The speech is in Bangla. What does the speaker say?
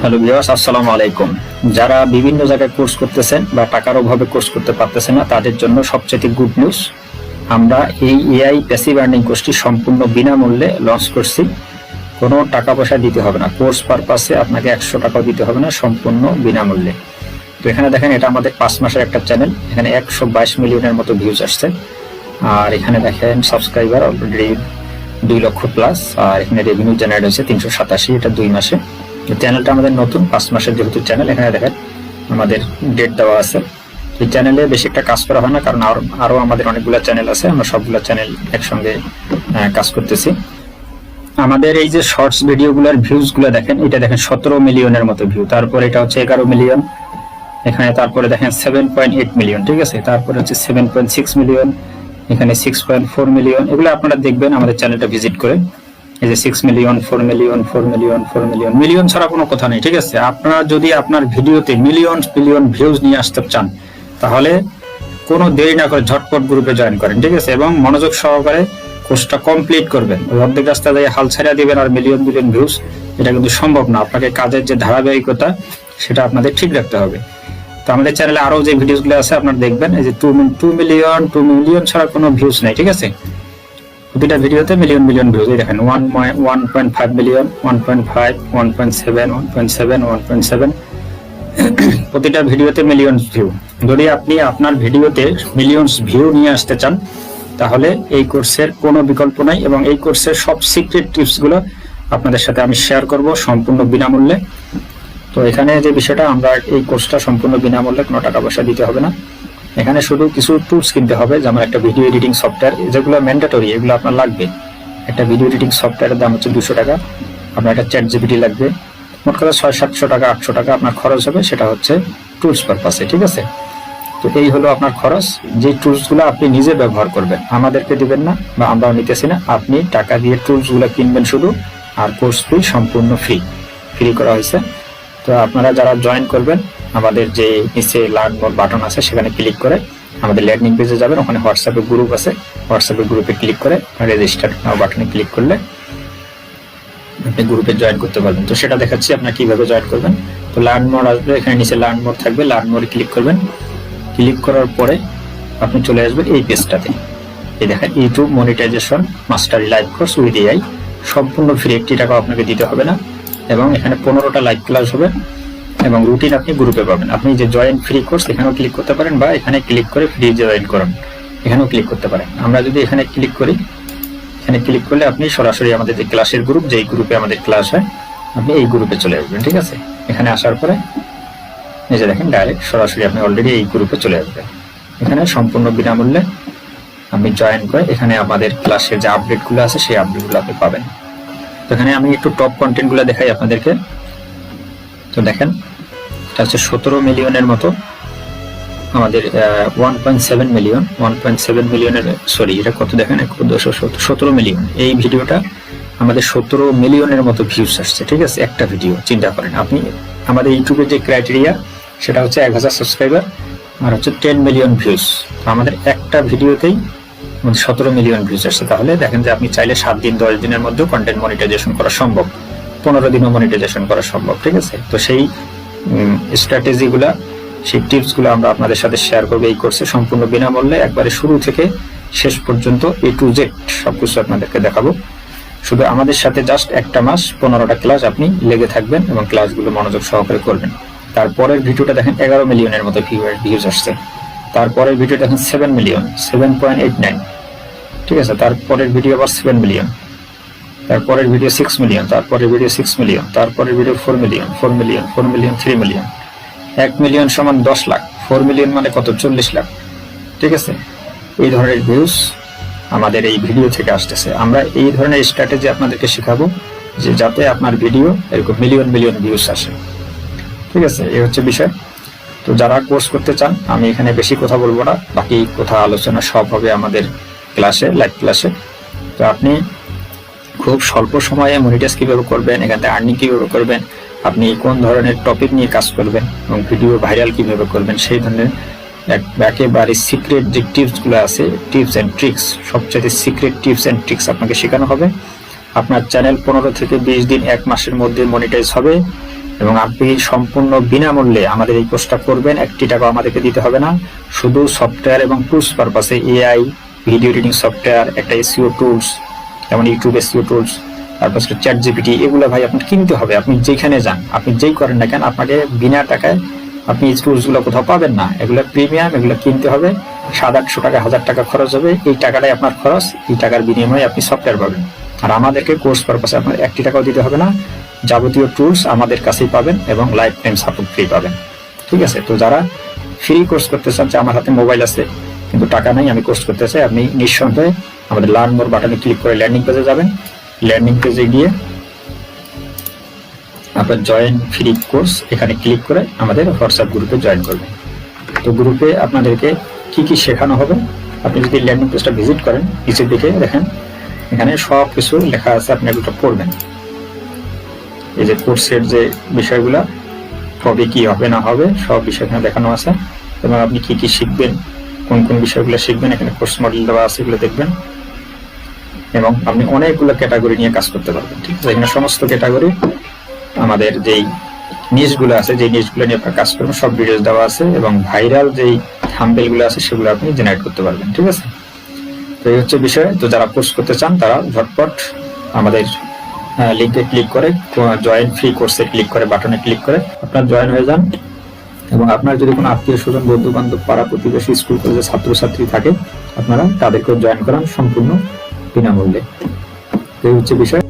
হ্যালো ভিউয়ার্স, আসসালামু আলাইকুম। যারা বিভিন্ন জায়গায় কোর্স করতেছেন বা টাকার অভাবে কোর্স করতে পারতেছেন না, তাদের জন্য সবচেয়ে গুড নিউজ। আমরা এই এআই প্যাসিভ আর্নিং কোর্সটি সম্পূর্ণ বিনামূল্যে লঞ্চ করছি। কোনো টাকা পয়সা দিতে হবে না, কোর্স পারপাসে আপনাকে 100 টাকাও দিতে হবে না, সম্পূর্ণ বিনামূল্যে। তো এখানে দেখেন, এটা আমাদের 5 মাসের একটা চ্যানেল। এখানে 122 মিলিয়নের মতো ভিউজ আসছে। আর এখানে দেখেন সাবস্ক্রাইবার অলরেডি 2 লক্ষ প্লাস। আর এখানে রেভিনিউ জেনারেট হয়েছে 387, এটা 2 মাসে। চ্যানেলটা আমাদের নতুন, 5 মাসের যেহেতু চ্যানেল। এখানে দেখেন আমাদের ডেট দেওয়া আছে। এই চ্যানেলে বেশি একটা কাজ করা হয় না, কারণ আরো আমাদের অনেকগুলো চ্যানেল আছে। আমরা সবগুলো চ্যানেল একসঙ্গে কাজ করতেছি। আমাদের এই যে শর্টস ভিডিওগুলোর ভিউজ গুলো দেখেন, এটা দেখেন 17 মিলিয়নের মতো ভিউ। তারপর এটা হচ্ছে 11 মিলিয়ন এখানে। তারপরে দেখেন 7.8 মিলিয়ন, ঠিক আছে। তারপরে হচ্ছে 7.6 মিলিয়ন, এখানে 6.4 মিলিয়ন। এগুলো আপনারা দেখবেন আমাদের চ্যানেলটা ভিজিট করে। এই যে 6 million, 4 million, 4 million, 4 million. Million ছাড়া কোনো কথা নেই, ঠিক আছে। আপনারা যদি আপনার ভিডিওতে মিলিয়ন ভিউজ নিয়ে আসতে চান, তাহলে কোনো দেরি না করে ঝটপট গ্রুপে জয়েন করেন, ঠিক আছে। এবং মনোযোগ সহকারে কোর্সটা কমপ্লিট করবেন। ওই অর্ধেক রাস্তা দিয়ে হাল ছাড়া দিবেন আর মিলিয়ন ভিউজ, এটা কিন্তু সম্ভব না। আপনাকে কাজের যে ধারাবাহিকতা, সেটা আপনাদের ঠিক রাখতে হবে। তো আমাদের চ্যানেলে আরো যে ভিডিওগুলো আছে আপনারা দেখবেন। এই যে 2 মিলিয়ন ছাড়া কোনো ভিউজ নাই, ঠিক আছে। প্রতিটা ভিডিওতে মিলিয়ন ভিউজ। এই দেখেন 1.5 মিলিয়ন, 1.5, 1.7, 1.7, 1.7। প্রতিটা ভিডিওতে মিলিয়ন ভিউ। যদি আপনি আপনার ভিডিওতে মিলিয়নস ভিউ নিয়ে আসতে চান, তাহলে এই কোর্সের কোনো বিকল্প নাই। এবং এই কোর্সের সব সিক্রেট টিপস গুলো আপনাদের সাথে আমি শেয়ার করব সম্পূর্ণ বিনামূল্যে। তো এখানে যে বিষয়টা, আমরা এই কোর্সটা সম্পূর্ণ বিনামূল্যে, কোনো টাকা পয়সা দিতে হবে না। এখানে শুধু কিছু টুলস কিনতে হবে, যেমন একটা ভিডিও এডিটিং সফটওয়্যার, যেগুলো ম্যান্ডেটরি, এগুলো আপনার লাগবে। একটা ভিডিও এডিটিং সফটওয়্যারের দাম হচ্ছে 200 টাকা। আপনার একটা চ্যাট জিপিটি লাগবে। মোট কথা 600-700 টাকা, 800 টাকা আপনার খরচ হবে। সেটা হচ্ছে টুলস পারপাসে, ঠিক আছে। তো এই হলো আপনার খরচ। যে টুলসগুলো আপনি নিজে ব্যবহার করবেন, আমাদেরকে দিবেন না বা আমরাও নিতেছি না। আপনি টাকা দিয়ে টুলসগুলো কিনবেন শুধু। আর কোর্স ফি সম্পূর্ণ ফ্রি করা হয়েছে। তো আপনারা যারা জয়েন করবেন, আমাদের যে নিচে লার্ন মোর বাটন আছে, সেখানে ক্লিক করে আমাদের ল্যান্ডিং পেজে যাবেন। ওখানে হোয়াটসঅ্যাপে গ্রুপ আছে, হোয়াটসঅ্যাপে গ্রুপে ক্লিক করে রেজিস্টার নাও বাটনে ক্লিক করলে আপনি গ্রুপে জয়েন করতে পারবেন। তো সেটা দেখাচ্ছি আপনারা কিভাবে জয়েন করবেন। তো লার্ন মোর আসবে, এখানে নিচে লার্ন মোর থাকবে, লার্ন মোরে ক্লিক করবেন। ক্লিক করার পরে আপনি চলে আসবেন এই পেজটাতে। এই দেখেন YouTube monetisation mastery live course with AI, সম্পূর্ণ ফ্রি, 1 টাকা আপনাকে দিতে হবে না। এবং এখানে 15টা লাইভ ক্লাস হবে এবং রুটিন আপনি গ্রুপে পাবেন। আপনি যে জয়েন ফ্রি কোর্স, এখানেও ক্লিক করতে পারেন, বা এখানে ক্লিক করে ফ্রি জয়েন করুন, এখানেও ক্লিক করতে পারেন। আমরা যদি এখানে ক্লিক করি, এখানে ক্লিক করলে আপনি সরাসরি আমাদের যে ক্লাসের গ্রুপ, যেই গ্রুপে আমাদের ক্লাস হয়, আপনি এই গ্রুপে চলে আসবেন, ঠিক আছে। এখানে আসার পরে এই যে দেখেন ডাইরেক্ট সরাসরি আপনি অলরেডি এই গ্রুপে চলে আসবেন। এখানে সম্পূর্ণ বিনামূল্যে আপনি জয়েন করে এখানে আমাদের ক্লাসের যে আপডেটগুলো আছে, সেই আপডেটগুলো আপনি পাবেন। তো এখানে আমি একটু টপ কন্টেন্টগুলো দেখাই আপনাদেরকে। তো দেখেন, এটা হচ্ছে 17 মিলিয়নের মতো। আমাদের 1.7 মিলিয়নের, সরি এটা কত দেখেন, 17 মিলিয়ন। এই ভিডিওটা আমাদের 17 মিলিয়নের মতো ভিউজ আসছে, ঠিক আছে। একটা ভিডিও, চিন্তা করেন আপনি। আমাদের ইউটিউবের যে ক্রাইটেরিয়া, সেটা হচ্ছে 1000 সাবস্ক্রাইবার আর হচ্ছে 10 মিলিয়ন ভিউজ। আমাদের একটা ভিডিওতেই 17 মিলিয়ন ভিউজ আসছে। তাহলে দেখেন যে আপনি চাইলে 7 দিন 10 দিনের মধ্যে কন্টেন্ট মনিটাইজেশন করা সম্ভব, 15 দিনও মনিটাইজেশন করা সম্ভব, ঠিক আছে। তো সেই স্ট্র্যাটেজিগুলা, সেই টিপসগুলো আমরা আপনাদের সাথে শেয়ার করবো এই কোর্সে সম্পূর্ণ বিনামূল্যে। একবারে শুরু থেকে শেষ পর্যন্ত A to Z সবকিছু আপনাদেরকে দেখাবো। শুধু আমাদের সাথে জাস্ট একটা মাস 15টা ক্লাস আপনি লেগে থাকবেন এবং ক্লাসগুলো মনোযোগ সহকারে করবেন। তারপরের ভিডিওটা দেখেন 11 মিলিয়নের মতো ভিউজ আসছে। তারপরের ভিডিও দেখেন 7 মিলিয়ন, 7.89, ঠিক আছে। তারপরের ভিডিও আবার 7 মিলিয়ন, তারপরের ভিডিও 6 মিলিয়ন, তারপরের ভিডিও 6 মিলিয়ন, তারপরের video 4 million, 4 million, 4 million, 3 million. 1 million সমান 10 লাখ, 4 মিলিয়ন মানে কত, 40 লাখ, ঠিক আছে। এই ধরনের ভিউজ আমাদের এই ভিডিও থেকে আসতেছে। আমরা এই ধরনের স্ট্র্যাটেজি আপনাদেরকে শেখাবো, যে যাতে আপনার ভিডিও এরকম মিলিয়ন ভিউজ আসে, ঠিক আছে। এই হচ্ছে বিষয়। তো যারা কোর্স করতে চান, আমি এখানে বেশি কথা বলবো না, বাকি কথা আলোচনা সব হবে আমাদের ক্লাসে, লাইভ ক্লাসে। তো আপনি খুব স্বল্প সময়ে মনিটাইজ কিভাবে করবেন, এখান থেকে আর্নিং কিভাবে করবেন, আপনি কোন ধরনের টপিক নিয়ে কাজ করবেন এবং ভিডিও ভাইরাল কিভাবে করবেন, সেই ধরনের একেবারে সিক্রেট যে টিপসগুলো আছে, টিপস অ্যান্ড ট্রিক্স, সবচেয়ে সিক্রেট টিপস অ্যান্ড ট্রিক্স আপনাকে শেখানো হবে। আপনার চ্যানেল 15 থেকে 20 দিন, 1 মাসের মধ্যে মনিটাইজ হবে এবং আপনি সম্পূর্ণ বিনামূল্যে আমাদের এই কোর্সটা করবেন, 1 টাকা আমাদেরকে দিতে হবে না। শুধু সফটওয়্যার এবং টুলস পারপাসে এআই, ভিডিও এডিটিং সফটওয়্যার, একটা এসইও টুলস, যেমন ইউটিউব এসইও টুলস, তারপর চ্যাট জিপিটি, এগুলো ভাই আপনার কিনতে হবে। আপনি যেখানে যান, আপনি যেই করেন না কেন, আপনাকে বিনা টাকায় আপনি এই টুলসগুলো কোথাও পাবেন না। এগুলো প্রিমিয়াম, এগুলো কিনতে হবে। 700-800 টাকা, 1000 টাকা খরচ হবে। এই টাকাটাই আপনার খরচ, এই টাকার বিনিময়ে আপনি সফটওয়্যার পাবেন। আর আমাদেরকে কোর্স পারপাসে আপনার 1 টাকাও দিতে হবে না। যাবতীয় টুলস আমাদের কাছেই পাবেন এবং লাইফ টাইম সাপোর্ট ফ্রি পাবেন। ঠিক আছে? তো যারা ফ্রি কোর্স করতে চান, যে আমার হাতে মোবাইল আছে কিন্তু টাকা নাই, আমি কোর্স করতে চাই, আপনি নিঃসন্দেহে আমাদের লার্ন মোর বাটনে ক্লিক করে ল্যান্ডিং পেজে যাবেন। ল্যান্ডিং পেজে গিয়ে আপনার জয়েন ফ্রি কোর্স এখানে ক্লিক করে আমাদের হোয়াটসঅ্যাপ গ্রুপে জয়েন করবেন। তো গ্রুপে আপনাদেরকে কি কি শেখানো হবে, আপনি যদি ল্যান্ডিং পেজটা ভিজিট করেন, নিচের দিকে দেখেন এখানে সব কিছু লেখা আছে, আপনি এগুলো পড়বেন। এই যে কোর্সের যে বিষয়গুলো, কবে কি হবে না হবে সব বিষয় এখানে দেখানো আছে, এবং আপনি কি কি শিখবেন, কোন কোন বিষয়গুলো শিখবেন, এখানে কোর্স মডেল দেওয়া আছে, এগুলো দেখবেন। এবং আপনি অনেকগুলো ক্যাটাগরি নিয়ে কাজ করতে পারবেন। ঠিক আছে? এখানে সমস্ত ক্যাটাগরি আমাদের যেই নিউজগুলো আছে, যে নিউজগুলো নিয়ে আপনার কাজ করবেন, সব ভিডিওস দেওয়া আছে, এবং ভাইরাল যেই থাম্বনেলগুলো আছে সেগুলো আপনি জেনারেট করতে পারবেন। ঠিক আছে? তো এই হচ্ছে বিষয়। তো যারা কোর্স করতে চান তারা ঝটপট আমাদের লিঙ্কে ক্লিক করে জয়েন ফ্রি কোর্সে ক্লিক করে বাটনে ক্লিক করে আপনার জয়েন হয়ে যান। এবং আপনার যদি কোনো আত্মীয় স্বজন, বন্ধু বান্ধব, পাড়া প্রতিবেশী, স্কুল কলেজের ছাত্রছাত্রী থাকে, আপনারা তাদেরকেও জয়েন করান সম্পূর্ণ বিনামূল্যে। এই হচ্ছে বিষয়।